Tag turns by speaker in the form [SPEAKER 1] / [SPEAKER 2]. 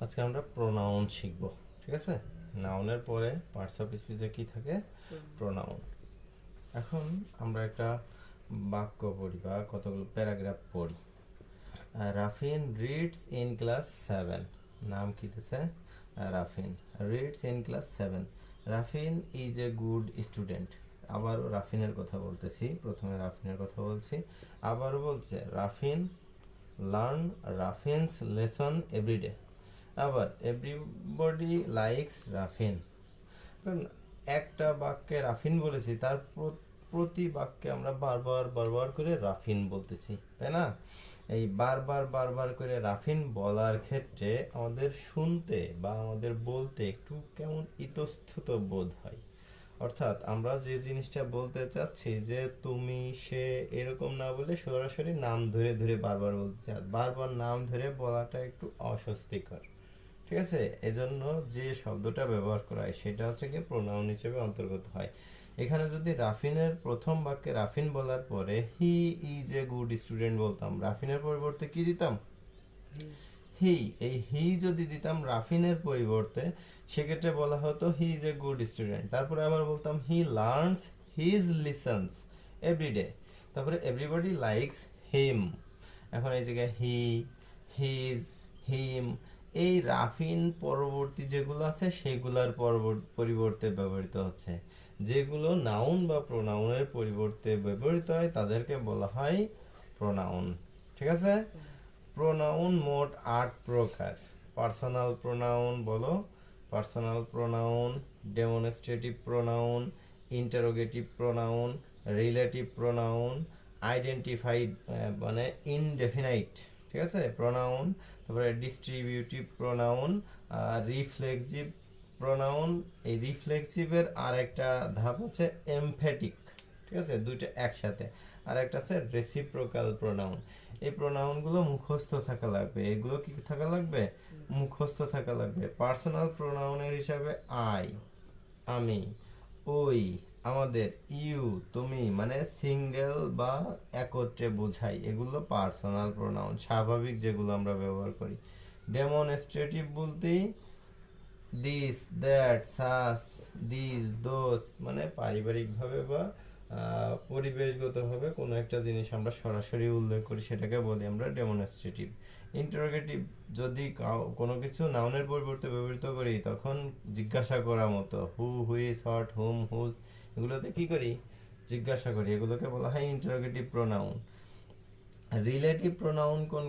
[SPEAKER 1] আজকে আমরা প্রোনাউন শিখব, ঠিক আছে? নাউনের পরে পার্টস অফ স্পিচে কি থাকে? প্রোনাউন। এখন আমরা একটা বাক্য পড়ি বা কতগুলো প্যারাগ্রাফ পড়ি। রাফিন রিডস ইন ক্লাস 7। নাম কি দিছে? রাফিন রিডস ইন ক্লাস 7। রাফিন ইজ এ গুড স্টুডেন্ট। আবারও রাফিনের কথা বলতেছি, প্রথমে রাফিনের কথা বলছি, আবারও বলছে রাফিন লার্ন রাফিনস লেসন এভরিডে। আবার এভরিবডি লাইকস রাফিন। কারণ একটা বাক্যে রাফিন বলেছি, তার প্রতি বাক্যে আমরা বারবার বারবার করে রাফিন বলতেছি, তাই না? এই বারবার বারবার করে রাফিন বলার ক্ষেত্রে আমাদের শুনতে বা আমাদের বলতে একটু কেমন ইতস্তত বোধ হয়। অর্থাৎ আমরা যে জিনিসটা বলতে চাচ্ছি যে তুমি, সে, এরকম না বলে সরাসরি নাম ধরে ধরে বারবার বলতে চাই, বারবার নাম ধরে বলাটা একটু অস্বস্তিকর, ঠিক আছে? এজন্য যে শব্দটা ব্যবহার করা হয় সেটা হচ্ছে কি প্রোনাউন হিসেবে অন্তর্গত হয়। এখানে যদি রাফিনের প্রথম বাক্যে রাফিন বলার পরে হি ইজ এ গুড স্টুডেন্ট বলতাম, রাফিনের পরিবর্তে কি দিতাম? হি। এই হি যদি দিতাম রাফিনের পরিবর্তে, সেক্ষেত্রে বলা হতো he is a good student. তারপরে আবার বলতাম he learns his lessons everyday. তারপরে এভরিবডি লাইকস হিম। এখন এই জায়গায় হি, হিজ, হিম, এই রাফিন পরবর্তী যেগুলো আছে সেগুলোর পরিবর্তে ব্যবহৃত হচ্ছে। যেগুলো নাউন বা প্রোনাউনের পরিবর্তে ব্যবহৃত হয় তাদেরকে বলা হয় প্রোনাউন, ঠিক আছে? প্রোনাউন মোট ৮ প্রকার। পার্সোনাল প্রোনাউন বলো। Personal pronoun, demonstrative pronoun, interrogative pronoun, relative pronoun, identified মানে ইনডেফিনাইট, ঠিক আছে, প্রোনাউন। তারপরে ডিস্ট্রিবিউটিভ প্রোনাউন, রিফ্লেক্সিভ প্রোনাউন। এই রিফ্লেক্সিভের আর একটা ধাপ হচ্ছে এমফ্যাটিক, ঠিক আছে, দুইটা একসাথে। আর একটা আছে রেসিপ্রোকাল প্রোনাউন। এই প্রোনাউনগুলো মুখস্থ থাকা লাগবে। এগুলো কি থাকা লাগবে? মুখস্থ থাকা লাগবে। পার্সোনাল প্রোনাউনের হিসাবে আই, আমি, ওই, আমাদের, ইউ, তুমি, মানে সিঙ্গেল বা একত্রে বোঝাই, এগুলো পার্সোনাল প্রোনাউন, স্বাভাবিক যেগুলো আমরা ব্যবহার করি। ডেমনস্ট্রেটিভ বলতে দিস, দ্যাট, সাস, দিস, দোস, মানে পারিবারিকভাবে বা পরিবেশগতভাবে কোনো একটা জিনিস আমরা সরাসরি উল্লেখ করি, সেটাকে বলি আমরা ডেমনস্ট্রেটিভ। ইন্টারোগেটিভ যদি কোনো কিছু নাউনের পরিবর্তে ব্যবহৃত করি তখন জিজ্ঞাসা করা মতো, হু, হুইজ, হোয়াট, হুম, হুজ, এগুলোতে কি করি? জিজ্ঞাসা করি, এগুলোকে বলা হয় ইন্টারোগেটিভ প্রোনাউন। রিলেটিভ প্রোনাউন কোন